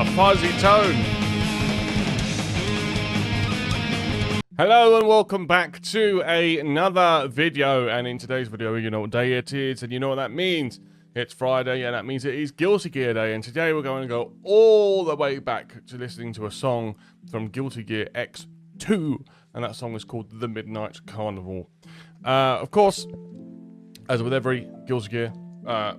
what a fuzzy tone. Hello and welcome back to another video, and in today's video you know what day it is and you know what that means. It's Friday and that means it is Guilty Gear Day, and today we're going to go all the way back to listening to a song from Guilty Gear X2, and that song is called The Midnight Carnival. Of course, as with every Guilty Gear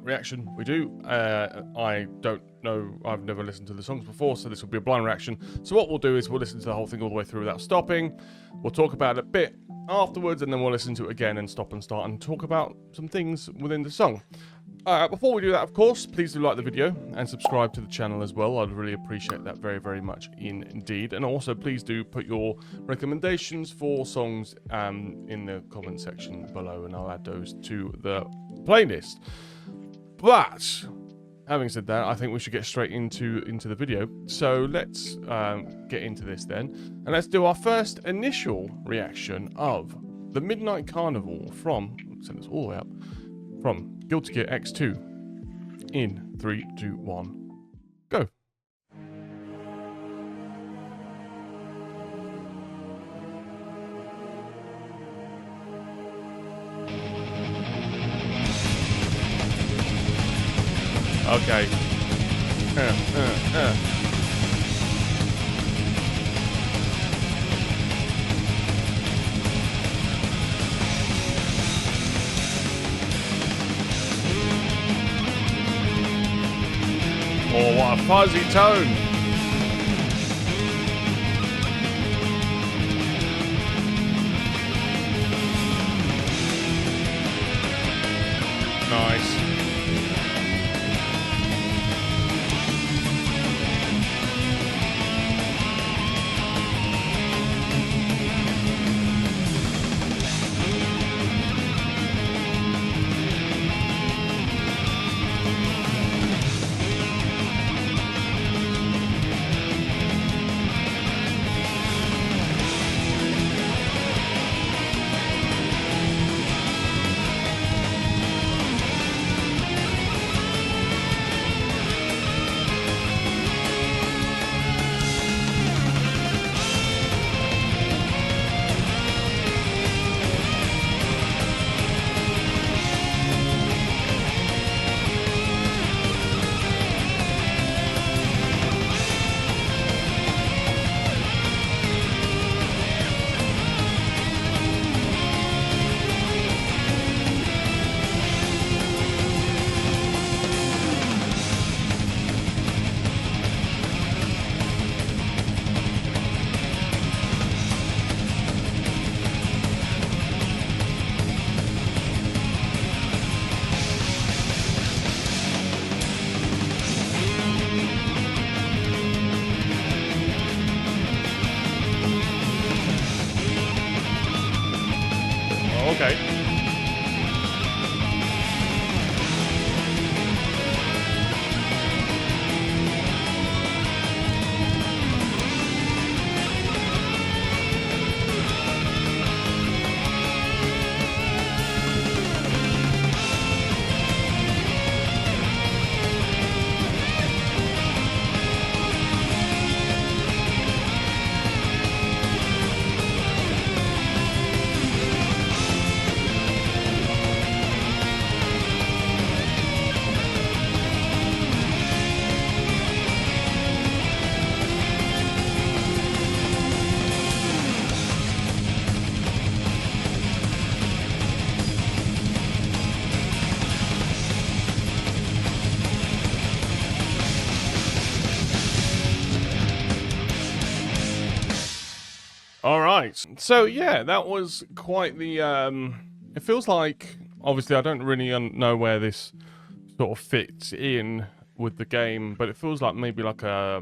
reaction we do, I don't know, I've never listened to the songs before, so this will be a blind reaction. So what we'll do is we'll listen to the whole thing all the way through without stopping. We'll talk about it a bit afterwards, and then we'll listen to it again and stop and start and talk about some things within the song. Before we do that, of course, please do like the video and subscribe to the channel as well. I'd really appreciate that very, very much indeed. And also, please do put your recommendations for songs in the comment section below, and I'll add those to the playlist. But having said that, I think we should get straight into the video. So let's get into this then, and let's do our first initial reaction of The Midnight Carnival from, send this all the way up, from Guilty Gear X2 in 3, 2, 1, go. Okay. Oh, what a fuzzy tone. Nice. Okay. All right. So yeah, that was quite the. It feels like, obviously, I don't really know where this sort of fits in with the game, but it feels like maybe like a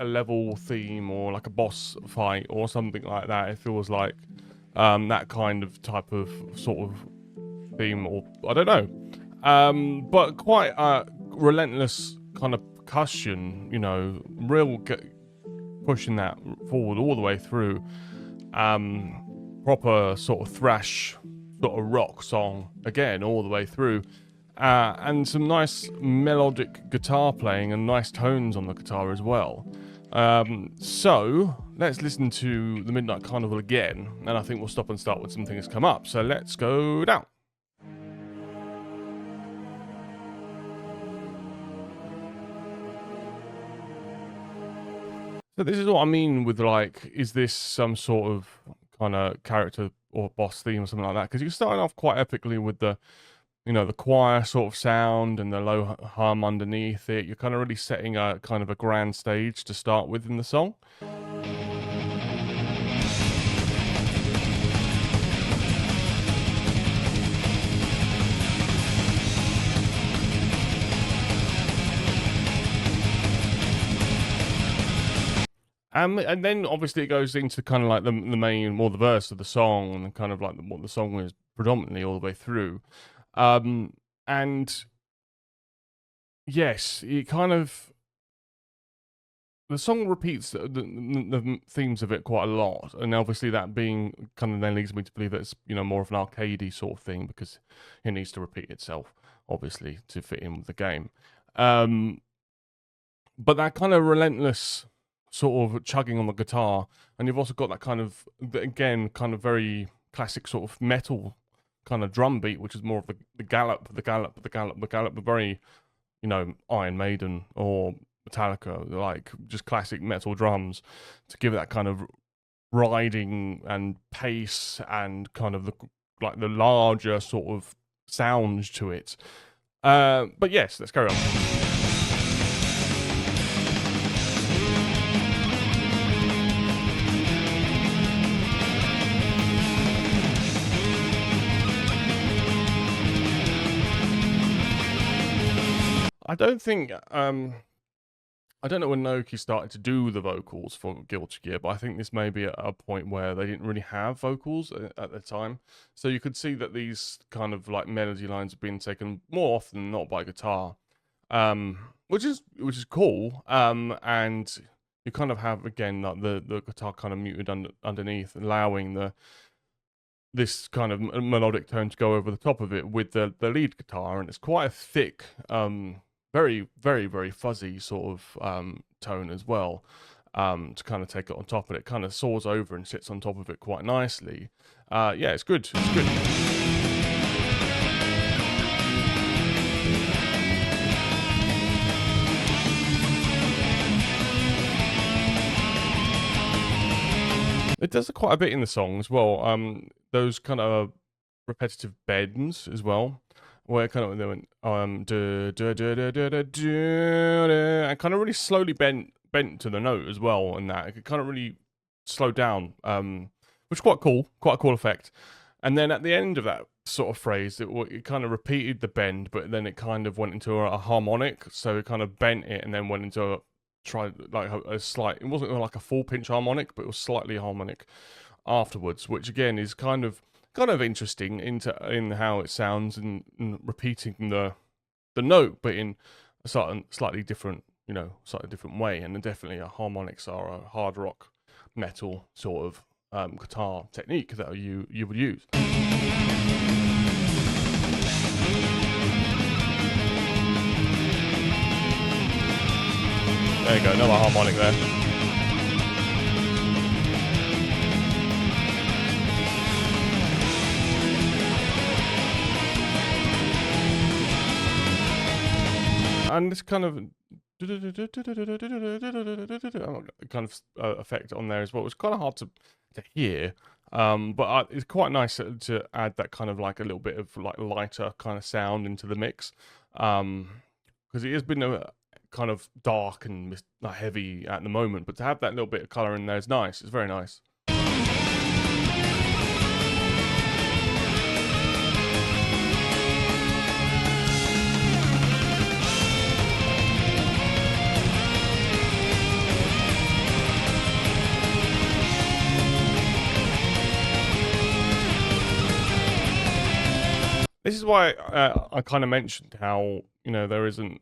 level theme or like a boss fight or something like that. It feels like that kind of type of sort of theme, or I don't know. But quite relentless kind of percussion, you know, real pushing that forward all the way through. Proper sort of thrash, sort of rock song again all the way through. and some nice melodic guitar playing and nice tones on the guitar as well. So let's listen to the Midnight Carnival again, and I think we'll stop and start when some things come up. So let's go down. So this is what I mean with, like, is this some sort of kind of character or boss theme or something like that? Because you're starting off quite epically with the, the choir sort of sound and the low hum underneath it. You're kind of really setting a kind of a grand stage to start with in the song. And then obviously it goes into kind of like the main, more the verse of the song, and kind of like what the song is predominantly all the way through. And yes, it kind of, the song repeats the themes of it quite a lot, and obviously that being kind of then leads me to believe that it's more of an arcadey sort of thing, because it needs to repeat itself obviously to fit in with the game. But that kind of relentless sort of chugging on the guitar, and you've also got that kind of, again, kind of very classic sort of metal kind of drum beat, which is more of the gallop, but very, Iron Maiden or Metallica, like just classic metal drums, to give it that kind of riding and pace and kind of the larger sort of sound to it. But yes, let's carry on. I don't think, I don't know when Naoki started to do the vocals for Guilty Gear, but I think this may be at a point where they didn't really have vocals at the time. So you could see that these kind of like melody lines have been taken more often than not by guitar, which is cool. And you kind of have, again, like the guitar kind of muted underneath, allowing this kind of melodic tone to go over the top of it with the lead guitar, and it's quite a thick, very, very, very fuzzy sort of tone as well, to kind of take it on top of it. It kind of soars over and sits on top of it quite nicely. Yeah, it's good. It's good. It does quite a bit in the song as well. Those kind of repetitive bends as well, where kind of they went and kind of really slowly bent to the note as well, and that it kind of really slowed down, which is quite cool effect. And then at the end of that sort of phrase, it kind of repeated the bend, but then it kind of went into a harmonic, so it kind of bent it and then went into a slight, it wasn't like a full pinch harmonic, but it was slightly harmonic afterwards, which again is kind of interesting in how it sounds, and repeating the note, but in a slightly different way. And definitely harmonics are a hard rock metal sort of guitar technique that you would use. There you go, another harmonic there. And this kind of effect on there as well. It's kind of hard to hear, but it's quite nice to add that kind of like a little bit of like lighter kind of sound into the mix, because it has been a kind of dark and heavy at the moment, but to have that little bit of color in there is nice. It's very nice. This is why I kind of mentioned how, there isn't,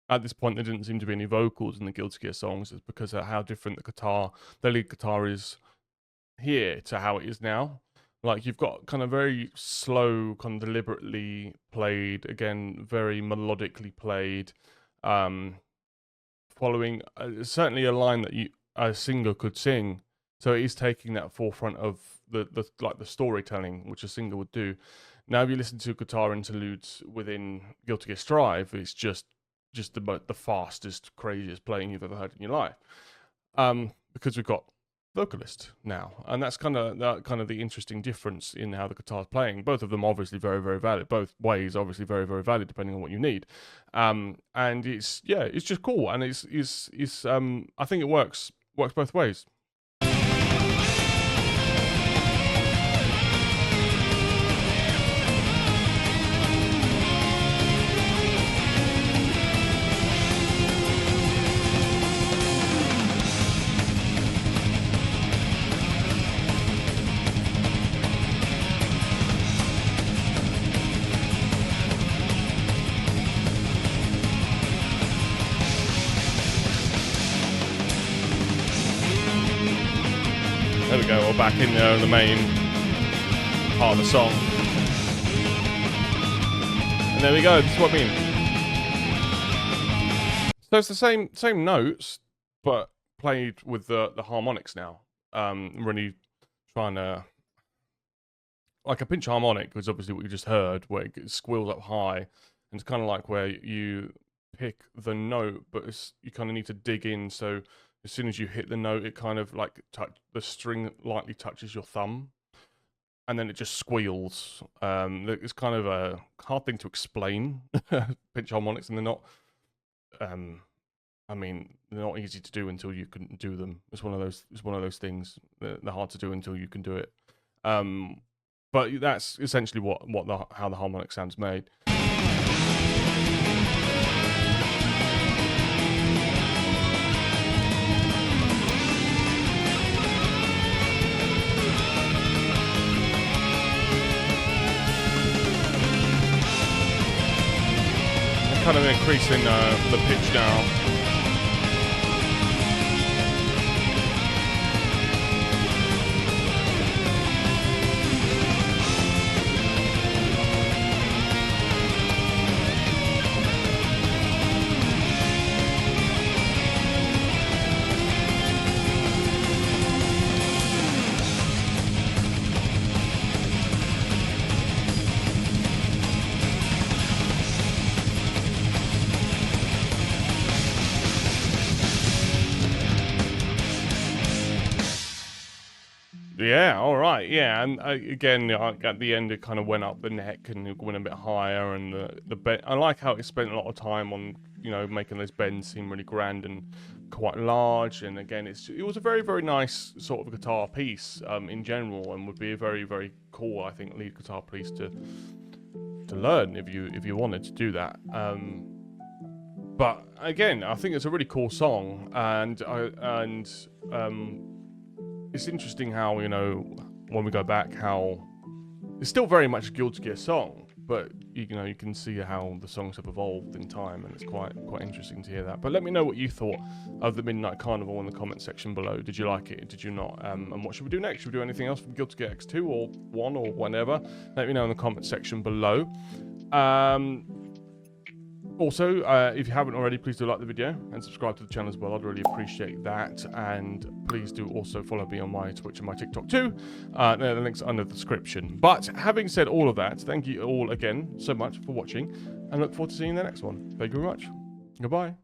at this point, there didn't seem to be any vocals in the Guilty Gear songs, is because of how different the lead guitar is here to how it is now. Like, you've got kind of very slow, kind of deliberately played, again, very melodically played, following certainly a line that a singer could sing. So it is taking that forefront of the storytelling, which a singer would do. Now, if you listen to guitar interludes within Guilty Gear Strive, it's just the fastest, craziest playing you've ever heard in your life. Because we've got vocalist now, and that's kind of the interesting difference in how the guitar's playing. Both of them obviously very, very valid. Both ways obviously very, very valid depending on what you need. And it's just cool, and it's I think it works both ways. There we go, we're back in the main part of the song. And there we go, this is what I mean. So it's the same notes, but played with the harmonics now. Really trying to... Like a pinch harmonic was obviously what you just heard, where it squeals up high. And it's kind of like where you pick the note, but you kind of need to dig in, so... As soon as you hit the note, it kind of like the string lightly touches your thumb, and then it just squeals. It's kind of a hard thing to explain, pinch harmonics, and they're not. I mean, they're not easy to do until you can do them. It's one of those things. They're hard to do until you can do it. But that's essentially how the harmonic sound's made. Kind of increasing the pitch now. Yeah, all right, yeah, and again, at the end, it kind of went up the neck and it went a bit higher, and the bend. I like how it spent a lot of time on, making those bends seem really grand and quite large. And again, it was a very, very nice sort of guitar piece in general, and would be a very, very cool, I think, lead guitar piece to learn if you wanted to do that. But again, I think it's a really cool song, and it's interesting how, when we go back, how it's still very much a Guilty Gear song, but you can see how the songs have evolved in time, and it's quite interesting to hear that. But let me know what you thought of the Midnight Carnival in the comment section below. Did you like it? Did you not? And what should we do next? Should we do anything else from Guilty Gear X2 or 1 or whatever? Let me know in the comment section below. Also, if you haven't already, please do like the video and subscribe to the channel as well. I'd really appreciate that. And please do also follow me on my Twitch and my TikTok too. The links are under the description. But having said all of that, thank you all again so much for watching, and look forward to seeing you in the next one. Thank you very much. Goodbye.